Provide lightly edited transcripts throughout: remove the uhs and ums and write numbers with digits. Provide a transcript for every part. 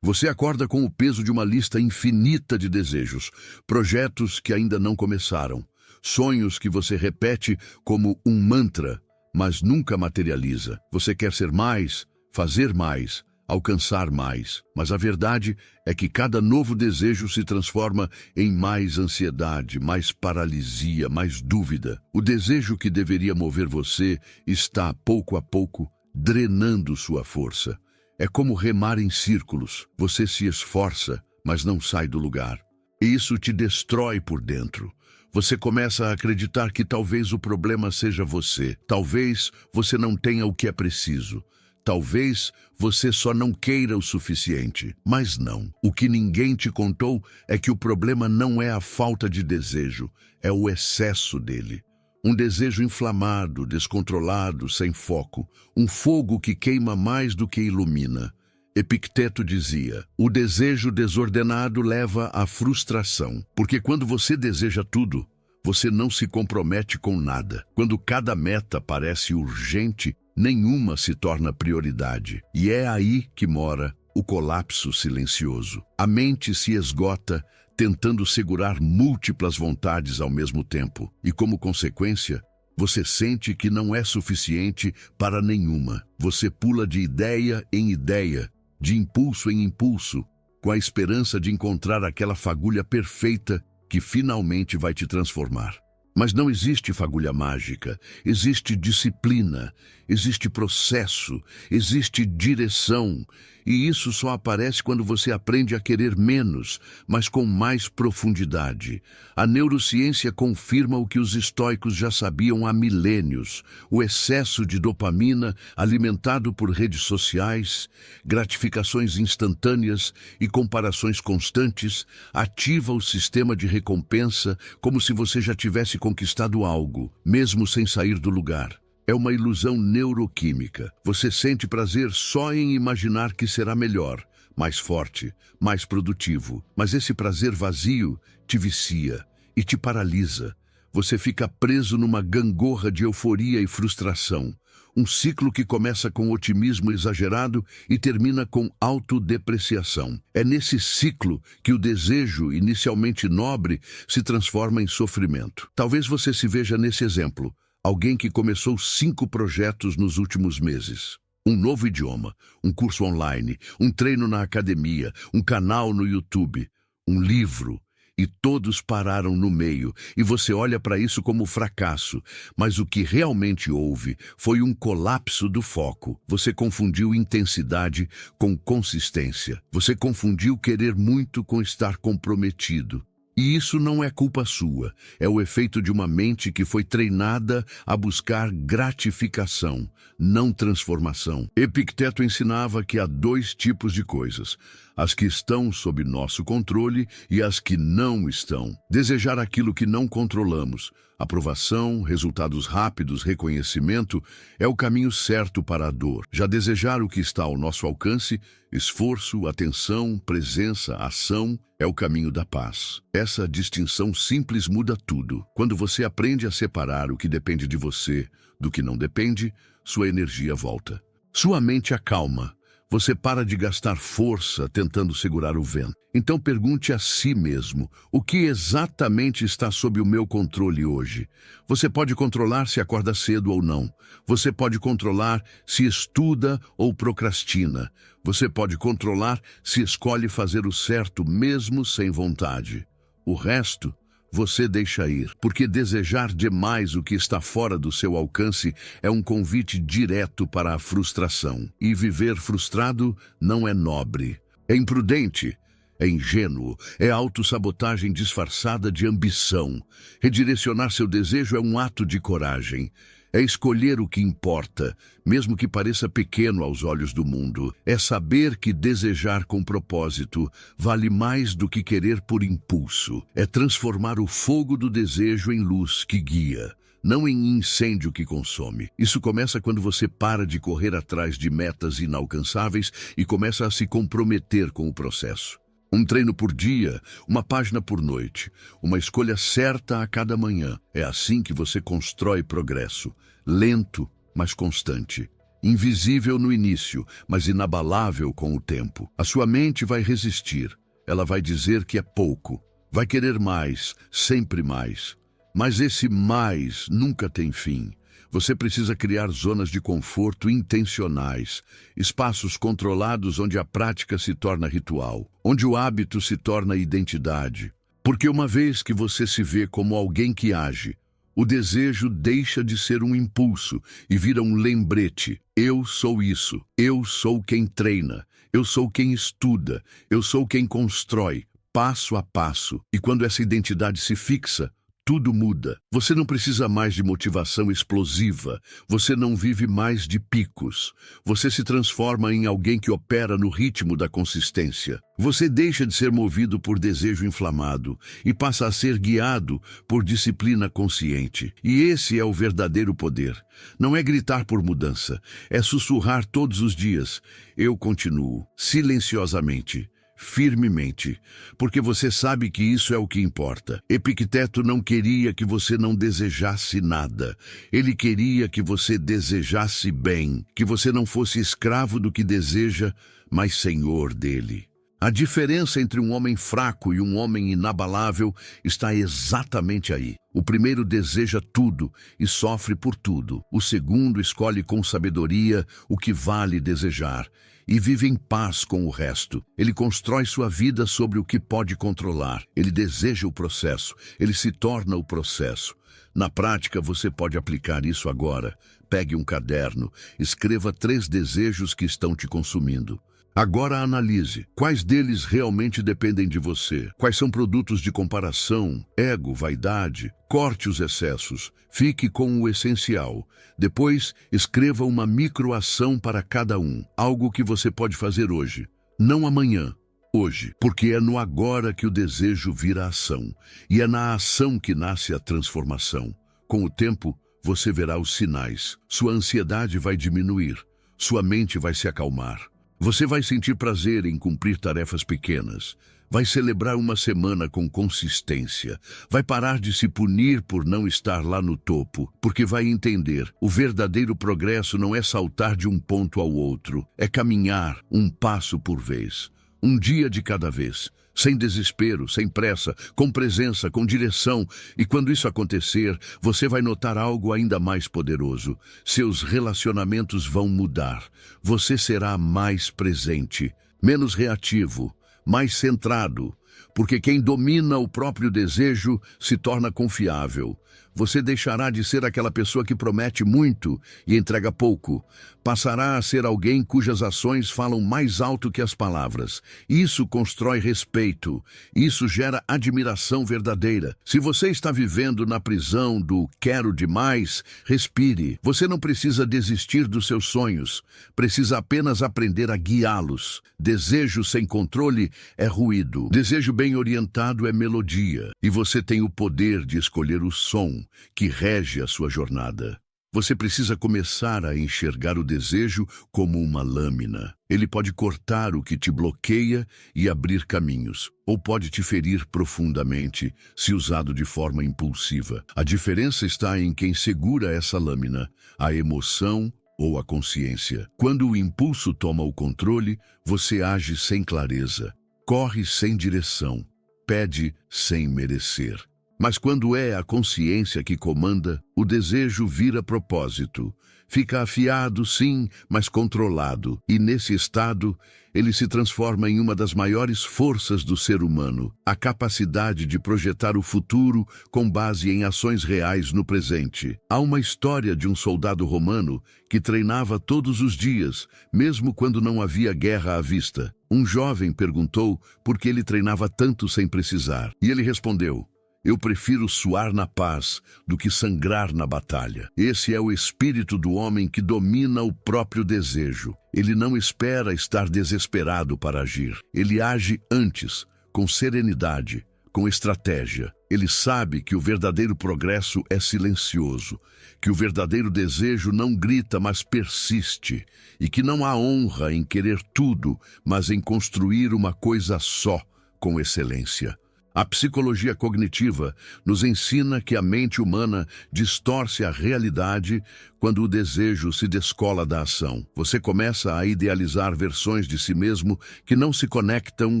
Você acorda com o peso de uma lista infinita de desejos, projetos que ainda não começaram, sonhos que você repete como um mantra, mas nunca materializa. Você quer ser mais, fazer mais, alcançar mais, mas a verdade é que cada novo desejo se transforma em mais ansiedade, mais paralisia, mais dúvida. O desejo que deveria mover você está, pouco a pouco, drenando sua força. É como remar em círculos. Você se esforça, mas não sai do lugar. E isso te destrói por dentro. Você começa a acreditar que talvez o problema seja você. Talvez você não tenha o que é preciso. Talvez você só não queira o suficiente. Mas não. O que ninguém te contou é que o problema não é a falta de desejo, é o excesso dele. Um desejo inflamado, descontrolado, sem foco. Um fogo que queima mais do que ilumina. Epicteto dizia: o desejo desordenado leva à frustração. Porque quando você deseja tudo, você não se compromete com nada. Quando cada meta parece urgente, nenhuma se torna prioridade. E é aí que mora o colapso silencioso. A mente se esgota, tentando segurar múltiplas vontades ao mesmo tempo. E como consequência, você sente que não é suficiente para nenhuma. Você pula de ideia em ideia, de impulso em impulso, com a esperança de encontrar aquela fagulha perfeita que finalmente vai te transformar. Mas não existe fagulha mágica, existe disciplina, existe processo, existe direção. E isso só aparece quando você aprende a querer menos, mas com mais profundidade. A neurociência confirma o que os estoicos já sabiam há milênios. O excesso de dopamina, alimentado por redes sociais, gratificações instantâneas e comparações constantes, ativa o sistema de recompensa como se você já tivesse conquistado algo, mesmo sem sair do lugar. É uma ilusão neuroquímica. Você sente prazer só em imaginar que será melhor, mais forte, mais produtivo. Mas esse prazer vazio te vicia e te paralisa. Você fica preso numa gangorra de euforia e frustração. Um ciclo que começa com otimismo exagerado e termina com autodepreciação. É nesse ciclo que o desejo, inicialmente nobre, se transforma em sofrimento. Talvez você se veja nesse exemplo. Alguém que começou 5 projetos nos últimos meses. Um novo idioma, um curso online, um treino na academia, um canal no YouTube, um livro. E todos pararam no meio, e você olha para isso como fracasso. Mas o que realmente houve foi um colapso do foco. Você confundiu intensidade com consistência. Você confundiu querer muito com estar comprometido. E isso não é culpa sua, é o efeito de uma mente que foi treinada a buscar gratificação, não transformação. Epicteto ensinava que há 2 tipos de coisas: as que estão sob nosso controle e as que não estão. Desejar aquilo que não controlamos, aprovação, resultados rápidos, reconhecimento, é o caminho certo para a dor. Já desejar o que está ao nosso alcance, esforço, atenção, presença, ação, é o caminho da paz. Essa distinção simples muda tudo. Quando você aprende a separar o que depende de você do que não depende, sua energia volta. Sua mente acalma. Você para de gastar força tentando segurar o vento. Então pergunte a si mesmo: o que exatamente está sob o meu controle hoje? Você pode controlar se acorda cedo ou não. Você pode controlar se estuda ou procrastina. Você pode controlar se escolhe fazer o certo mesmo sem vontade. O resto você deixa ir, porque desejar demais o que está fora do seu alcance é um convite direto para a frustração. E viver frustrado não é nobre, é imprudente, é ingênuo, é autossabotagem disfarçada de ambição. Redirecionar seu desejo é um ato de coragem. É escolher o que importa, mesmo que pareça pequeno aos olhos do mundo. É saber que desejar com propósito vale mais do que querer por impulso. É transformar o fogo do desejo em luz que guia, não em incêndio que consome. Isso começa quando você para de correr atrás de metas inalcançáveis e começa a se comprometer com o processo. Um treino por dia, uma página por noite, uma escolha certa a cada manhã. É assim que você constrói progresso, lento, mas constante. invisível no início, mas inabalável com o tempo. A sua mente vai resistir. Ela vai dizer que é pouco. Vai querer mais, sempre mais. Mas esse mais nunca tem fim. Você precisa criar zonas de conforto intencionais, espaços controlados onde a prática se torna ritual, onde o hábito se torna identidade. Porque uma vez que você se vê como alguém que age, o desejo deixa de ser um impulso e vira um lembrete. Eu sou isso. Eu sou quem treina. Eu sou quem estuda. Eu sou quem constrói, passo a passo. E quando essa identidade se fixa, tudo muda. Você não precisa mais de motivação explosiva. Você não vive mais de picos. Você se transforma em alguém que opera no ritmo da consistência. Você deixa de ser movido por desejo inflamado e passa a ser guiado por disciplina consciente. E esse é o verdadeiro poder. Não é gritar por mudança, é sussurrar todos os dias. Eu continuo, silenciosamente, firmemente, porque você sabe que isso é o que importa. Epicteto não queria que você não desejasse nada. Ele queria que você desejasse bem, que você não fosse escravo do que deseja, mas senhor dele. A diferença entre um homem fraco e um homem inabalável está exatamente aí. O primeiro deseja tudo e sofre por tudo. O segundo escolhe com sabedoria o que vale desejar e vive em paz com o resto. Ele constrói sua vida sobre o que pode controlar. Ele deseja o processo. Ele se torna o processo. Na prática, você pode aplicar isso agora. Pegue um caderno, escreva 3 desejos que estão te consumindo. Agora analise, quais deles realmente dependem de você? Quais são produtos de comparação, ego, vaidade? Corte os excessos, fique com o essencial. Depois, escreva uma microação para cada um, algo que você pode fazer hoje, não amanhã, hoje. Porque é no agora que o desejo vira ação, e é na ação que nasce a transformação. Com o tempo, você verá os sinais, sua ansiedade vai diminuir, sua mente vai se acalmar. Você vai sentir prazer em cumprir tarefas pequenas. Vai celebrar uma semana com consistência. Vai parar de se punir por não estar lá no topo, porque vai entender, o verdadeiro progresso não é saltar de um ponto ao outro, é caminhar um passo por vez, um dia de cada vez, sem desespero, sem pressa, com presença, com direção. E quando isso acontecer, você vai notar algo ainda mais poderoso. Seus relacionamentos vão mudar. Você será mais presente, menos reativo, mais centrado, porque quem domina o próprio desejo se torna confiável. Você deixará de ser aquela pessoa que promete muito e entrega pouco. Passará a ser alguém cujas ações falam mais alto que as palavras. Isso constrói respeito. Isso gera admiração verdadeira. Se você está vivendo na prisão do quero demais, respire. Você não precisa desistir dos seus sonhos. Precisa apenas aprender a guiá-los. Desejo sem controle é ruído. Desejo bem orientado é melodia. E você tem o poder de escolher o som que rege a sua jornada. Você precisa começar a enxergar o desejo como uma lâmina. Ele pode cortar o que te bloqueia e abrir caminhos, ou pode te ferir profundamente se usado de forma impulsiva. A diferença está em quem segura essa lâmina, a emoção ou a consciência. Quando o impulso toma o controle, você age sem clareza, corre sem direção, pede sem merecer. Mas quando é a consciência que comanda, o desejo vira propósito. Fica afiado, sim, mas controlado. E nesse estado, ele se transforma em uma das maiores forças do ser humano, a capacidade de projetar o futuro com base em ações reais no presente. Há uma história de um soldado romano que treinava todos os dias, mesmo quando não havia guerra à vista. Um jovem perguntou por que ele treinava tanto sem precisar. E ele respondeu: eu prefiro suar na paz do que sangrar na batalha. Esse é o espírito do homem que domina o próprio desejo. Ele não espera estar desesperado para agir. Ele age antes, com serenidade, com estratégia. Ele sabe que o verdadeiro progresso é silencioso, que o verdadeiro desejo não grita, mas persiste, e que não há honra em querer tudo, mas em construir uma coisa só, com excelência. A psicologia cognitiva nos ensina que a mente humana distorce a realidade quando o desejo se descola da ação. Você começa a idealizar versões de si mesmo que não se conectam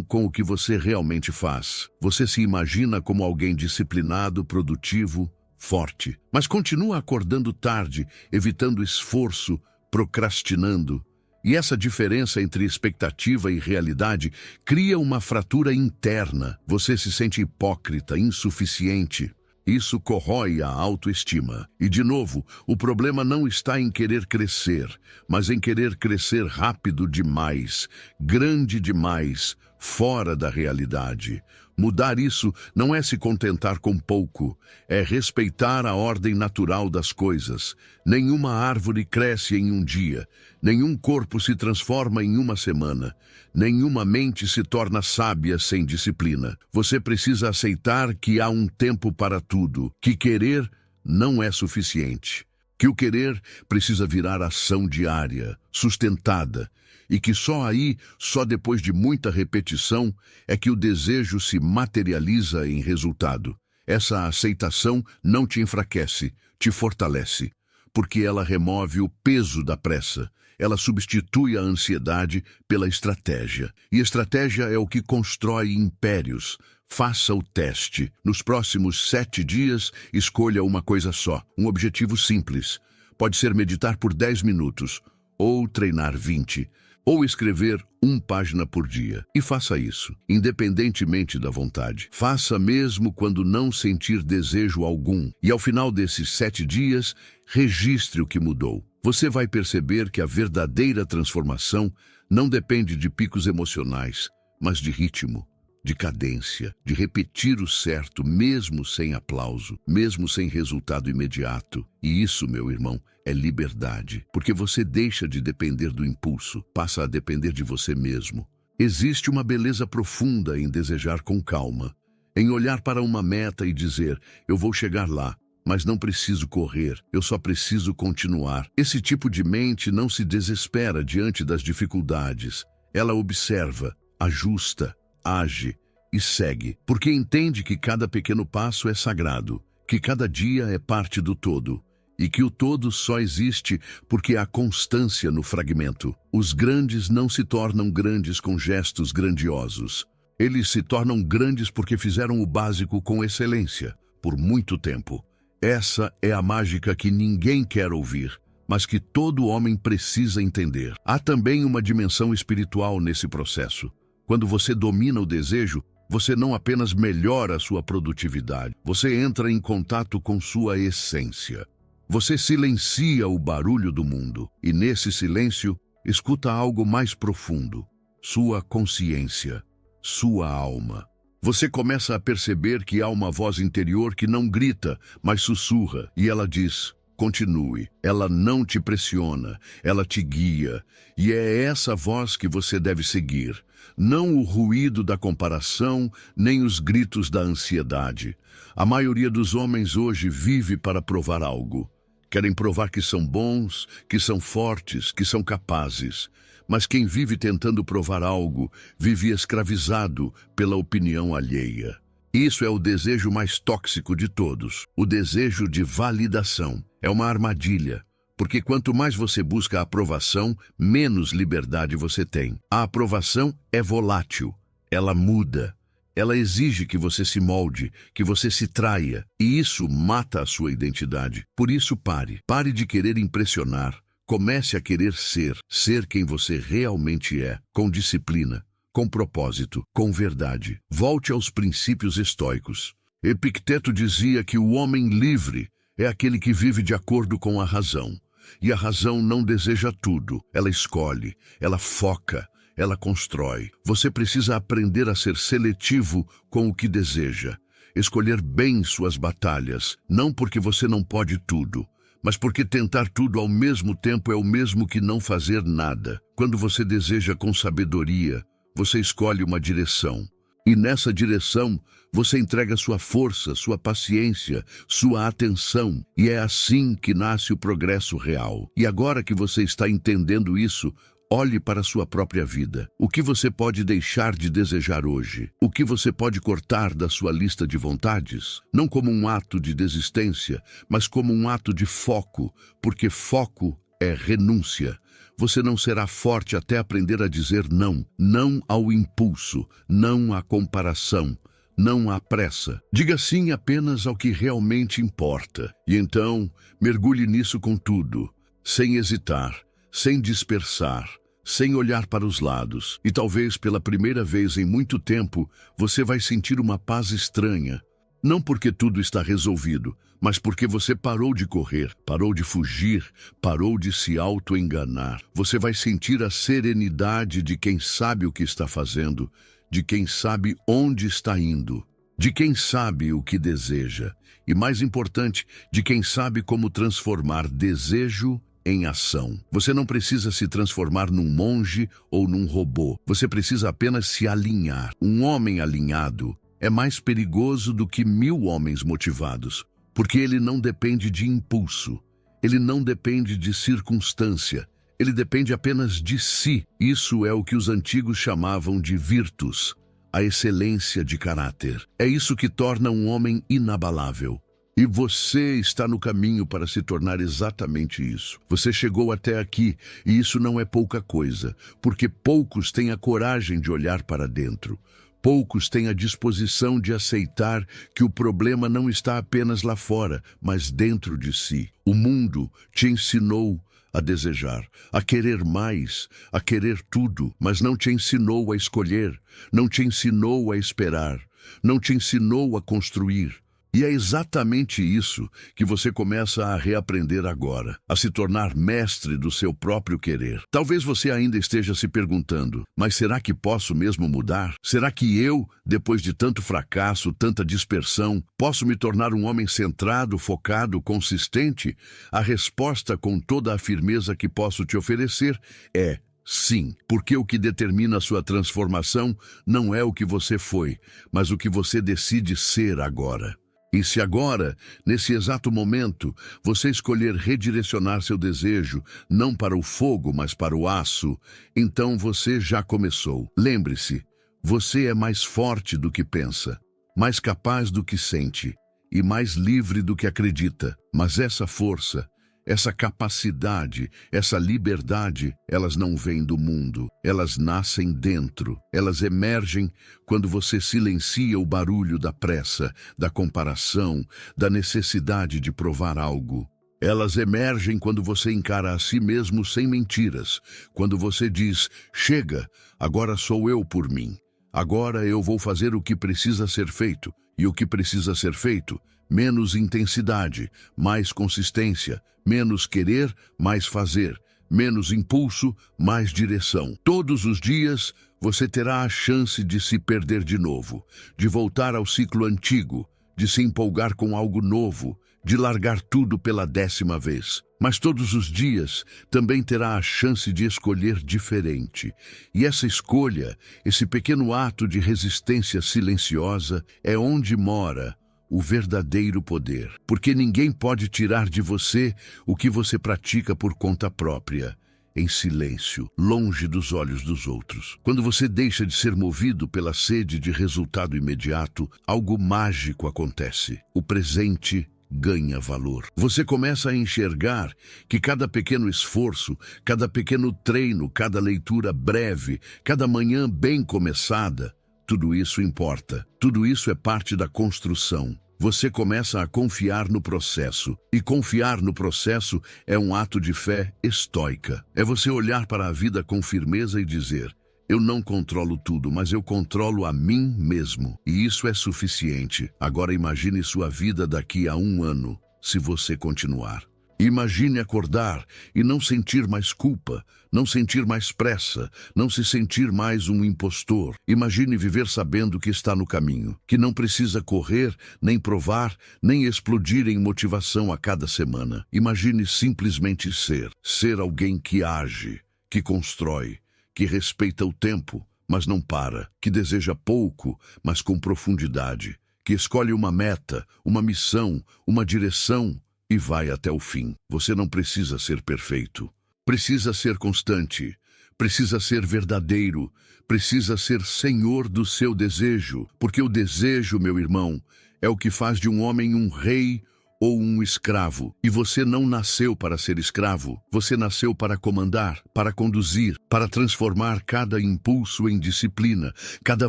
com o que você realmente faz. Você se imagina como alguém disciplinado, produtivo, forte, mas continua acordando tarde, evitando esforço, procrastinando. E essa diferença entre expectativa e realidade cria uma fratura interna. Você se sente hipócrita, insuficiente. Isso corrói a autoestima. E, de novo, o problema não está em querer crescer, mas em querer crescer rápido demais, grande demais, fora da realidade. Mudar isso não é se contentar com pouco, é respeitar a ordem natural das coisas. Nenhuma árvore cresce em um dia, nenhum corpo se transforma em uma semana, nenhuma mente se torna sábia sem disciplina. Você precisa aceitar que há um tempo para tudo, que querer não é suficiente, que o querer precisa virar ação diária, sustentada, e que só depois de muita repetição, é que o desejo se materializa em resultado. Essa aceitação não te enfraquece, te fortalece, porque ela remove o peso da pressa. Ela substitui a ansiedade pela estratégia. E estratégia é o que constrói impérios. Faça o teste. Nos próximos 7 dias, escolha uma coisa só, um objetivo simples. Pode ser meditar por 10 minutos, ou treinar 20, ou escrever 1 página por dia. E faça isso, independentemente da vontade. Faça mesmo quando não sentir desejo algum. E ao final desses 7 dias, registre o que mudou. Você vai perceber que a verdadeira transformação não depende de picos emocionais, mas de ritmo, de cadência, de repetir o certo mesmo sem aplauso, mesmo sem resultado imediato. E isso, meu irmão, é liberdade, porque você deixa de depender do impulso, passa a depender de você mesmo. Existe uma beleza profunda em desejar com calma, em olhar para uma meta e dizer, eu vou chegar lá, mas não preciso correr, eu só preciso continuar. Esse tipo de mente não se desespera diante das dificuldades. Ela observa, ajusta, age e segue, porque entende que cada pequeno passo é sagrado, que cada dia é parte do todo, e que o todo só existe porque há constância no fragmento. Os grandes não se tornam grandes com gestos grandiosos. Eles se tornam grandes porque fizeram o básico com excelência, por muito tempo. Essa é a mágica que ninguém quer ouvir, mas que todo homem precisa entender. Há também uma dimensão espiritual nesse processo. Quando você domina o desejo, você não apenas melhora a sua produtividade, você entra em contato com sua essência. Você silencia o barulho do mundo e, nesse silêncio, escuta algo mais profundo, sua consciência, sua alma. Você começa a perceber que há uma voz interior que não grita, mas sussurra, e ela diz, continue. Ela não te pressiona, ela te guia, e é essa voz que você deve seguir. Não o ruído da comparação, nem os gritos da ansiedade. A maioria dos homens hoje vive para provar algo. Querem provar que são bons, que são fortes, que são capazes. Mas quem vive tentando provar algo, vive escravizado pela opinião alheia. Isso é o desejo mais tóxico de todos, o desejo de validação. É uma armadilha, porque quanto mais você busca a aprovação, menos liberdade você tem. A aprovação é volátil, ela muda. Ela exige que você se molde, que você se traia, e isso mata a sua identidade. Por isso pare. Pare de querer impressionar. Comece a querer ser quem você realmente é, com disciplina, com propósito, com verdade. Volte aos princípios estoicos. Epicteto dizia que o homem livre é aquele que vive de acordo com a razão. E a razão não deseja tudo. Ela escolhe, ela foca, ela constrói. Você precisa aprender a ser seletivo com o que deseja. Escolher bem suas batalhas, não porque você não pode tudo, mas porque tentar tudo ao mesmo tempo é o mesmo que não fazer nada. Quando você deseja com sabedoria, você escolhe uma direção. E nessa direção, você entrega sua força, sua paciência, sua atenção. E é assim que nasce o progresso real. E agora que você está entendendo isso, Olhe para a sua própria vida. O que você pode deixar de desejar hoje? O que você pode cortar da sua lista de vontades? Não como um ato de desistência, mas como um ato de foco, porque foco é renúncia. Você não será forte até aprender a dizer não. Não ao impulso, não à comparação, não à pressa. Diga sim apenas ao que realmente importa. E então, mergulhe nisso com tudo, sem hesitar, sem dispersar, sem olhar para os lados. E talvez pela primeira vez em muito tempo, você vai sentir uma paz estranha. Não porque tudo está resolvido, mas porque você parou de correr, parou de fugir, parou de se auto-enganar. Você vai sentir a serenidade de quem sabe o que está fazendo, de quem sabe onde está indo, de quem sabe o que deseja. E mais importante, de quem sabe como transformar desejo em ação. Você não precisa se transformar num monge ou num robô. Você precisa apenas se alinhar. Um homem alinhado é mais perigoso do que 1000 homens motivados, porque ele não depende de impulso, ele não depende de circunstância, ele depende apenas de si. Isso é o que os antigos chamavam de virtus, a excelência de caráter. É isso que torna um homem inabalável. E você está no caminho para se tornar exatamente isso. Você chegou até aqui, e isso não é pouca coisa, porque poucos têm a coragem de olhar para dentro. Poucos têm a disposição de aceitar que o problema não está apenas lá fora, mas dentro de si. O mundo te ensinou a desejar, a querer mais, a querer tudo, mas não te ensinou a escolher, não te ensinou a esperar, não te ensinou a construir. E é exatamente isso que você começa a reaprender agora, a se tornar mestre do seu próprio querer. Talvez você ainda esteja se perguntando, mas será que posso mesmo mudar? Será que eu, depois de tanto fracasso, tanta dispersão, posso me tornar um homem centrado, focado, consistente? A resposta, com toda a firmeza que posso te oferecer, é sim, porque o que determina a sua transformação não é o que você foi, mas o que você decide ser agora. E se agora, nesse exato momento, você escolher redirecionar seu desejo, não para o fogo, mas para o aço, então você já começou. Lembre-se, você é mais forte do que pensa, mais capaz do que sente e mais livre do que acredita. Mas essa força, essa capacidade, essa liberdade, elas não vêm do mundo, elas nascem dentro, elas emergem quando você silencia o barulho da pressa, da comparação, da necessidade de provar algo. Elas emergem quando você encara a si mesmo sem mentiras, quando você diz, chega, agora sou eu por mim, agora eu vou fazer o que precisa ser feito, e o que precisa ser feito, menos intensidade, mais consistência, menos querer, mais fazer, menos impulso, mais direção. Todos os dias você terá a chance de se perder de novo, de voltar ao ciclo antigo, de se empolgar com algo novo, de largar tudo pela 10ª vez. Mas todos os dias também terá a chance de escolher diferente. E essa escolha, esse pequeno ato de resistência silenciosa, é onde mora o verdadeiro poder, porque ninguém pode tirar de você o que você pratica por conta própria, em silêncio, longe dos olhos dos outros. Quando você deixa de ser movido pela sede de resultado imediato, algo mágico acontece. O presente ganha valor. Você começa a enxergar que cada pequeno esforço, cada pequeno treino, cada leitura breve, cada manhã bem começada, tudo isso importa. Tudo isso é parte da construção. Você começa a confiar no processo. E confiar no processo é um ato de fé estoica. É você olhar para a vida com firmeza e dizer, eu não controlo tudo, mas eu controlo a mim mesmo. E isso é suficiente. Agora imagine sua vida daqui a 1 ano, se você continuar. Imagine acordar e não sentir mais culpa, não sentir mais pressa, não se sentir mais um impostor. Imagine viver sabendo que está no caminho, que não precisa correr, nem provar, nem explodir em motivação a cada semana. Imagine simplesmente ser alguém que age, que constrói, que respeita o tempo, mas não para, que deseja pouco, mas com profundidade, que escolhe uma meta, uma missão, uma direção, e vai até o fim. Você não precisa ser perfeito. Precisa ser constante. precisa ser verdadeiro, precisa ser senhor do seu desejo, porque o desejo, meu irmão, é o que faz de um homem um rei ou um escravo. E você não nasceu para ser escravo, você nasceu para comandar, para conduzir, para transformar cada impulso em disciplina, cada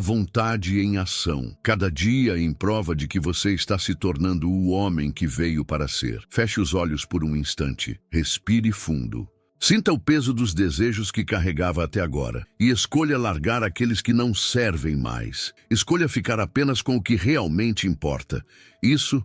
vontade em ação, cada dia em prova de que você está se tornando o homem que veio para ser. Feche os olhos por um instante, respire fundo. Sinta o peso dos desejos que carregava até agora e escolha largar aqueles que não servem mais. Escolha ficar apenas com o que realmente importa. Isso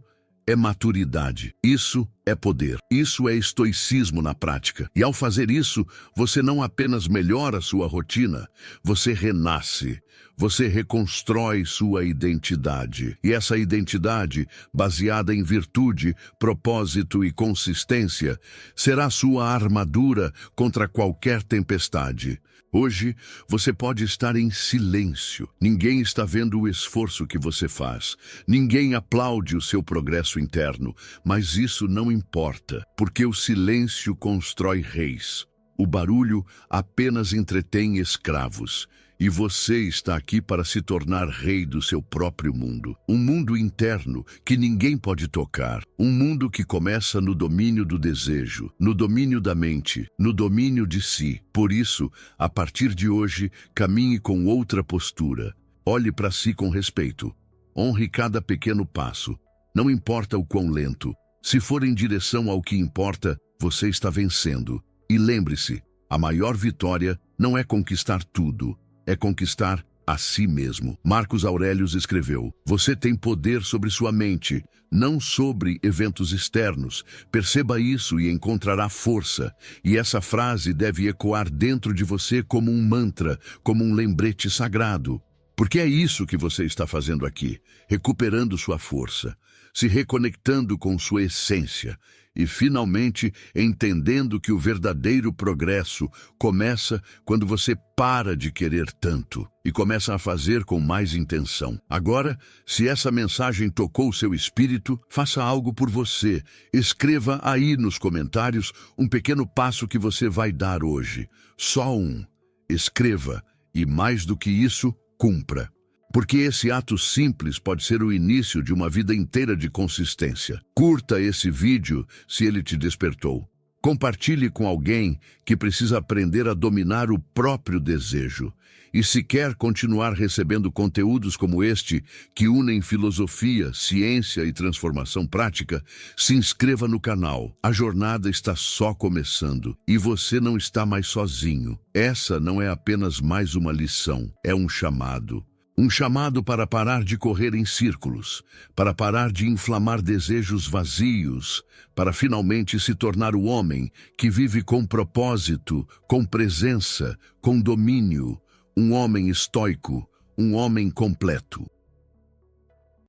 é maturidade, isso é poder, isso é estoicismo na prática. E ao fazer isso, você não apenas melhora sua rotina, você renasce, você reconstrói sua identidade. E essa identidade, baseada em virtude, propósito e consistência, será sua armadura contra qualquer tempestade. Hoje, você pode estar em silêncio. Ninguém está vendo o esforço que você faz. Ninguém aplaude o seu progresso interno. Mas isso não importa, porque o silêncio constrói reis. O barulho apenas entretém escravos. E você está aqui para se tornar rei do seu próprio mundo. Um mundo interno que ninguém pode tocar. Um mundo que começa no domínio do desejo, no domínio da mente, no domínio de si. Por isso, a partir de hoje, caminhe com outra postura. Olhe para si com respeito. Honre cada pequeno passo. Não importa o quão lento. Se for em direção ao que importa, você está vencendo. E lembre-se, a maior vitória não é conquistar tudo. É conquistar a si mesmo. Marcos Aurelius escreveu: você tem poder sobre sua mente, não sobre eventos externos. Perceba isso e encontrará força. E essa frase deve ecoar dentro de você como um mantra, como um lembrete sagrado. Porque é isso que você está fazendo aqui, recuperando sua força, se reconectando com sua essência e, finalmente, entendendo que o verdadeiro progresso começa quando você para de querer tanto e começa a fazer com mais intenção. Agora, se essa mensagem tocou seu espírito, faça algo por você. Escreva aí nos comentários um pequeno passo que você vai dar hoje. Só um. Escreva e, mais do que isso, cumpra. Porque esse ato simples pode ser o início de uma vida inteira de consistência. Curta esse vídeo se ele te despertou. Compartilhe com alguém que precisa aprender a dominar o próprio desejo. E se quer continuar recebendo conteúdos como este, que unem filosofia, ciência e transformação prática, se inscreva no canal. A jornada está só começando e você não está mais sozinho. Essa não é apenas mais uma lição, é um chamado. Um chamado para parar de correr em círculos, para parar de inflamar desejos vazios, para finalmente se tornar o homem que vive com propósito, com presença, com domínio, um homem estoico, um homem completo.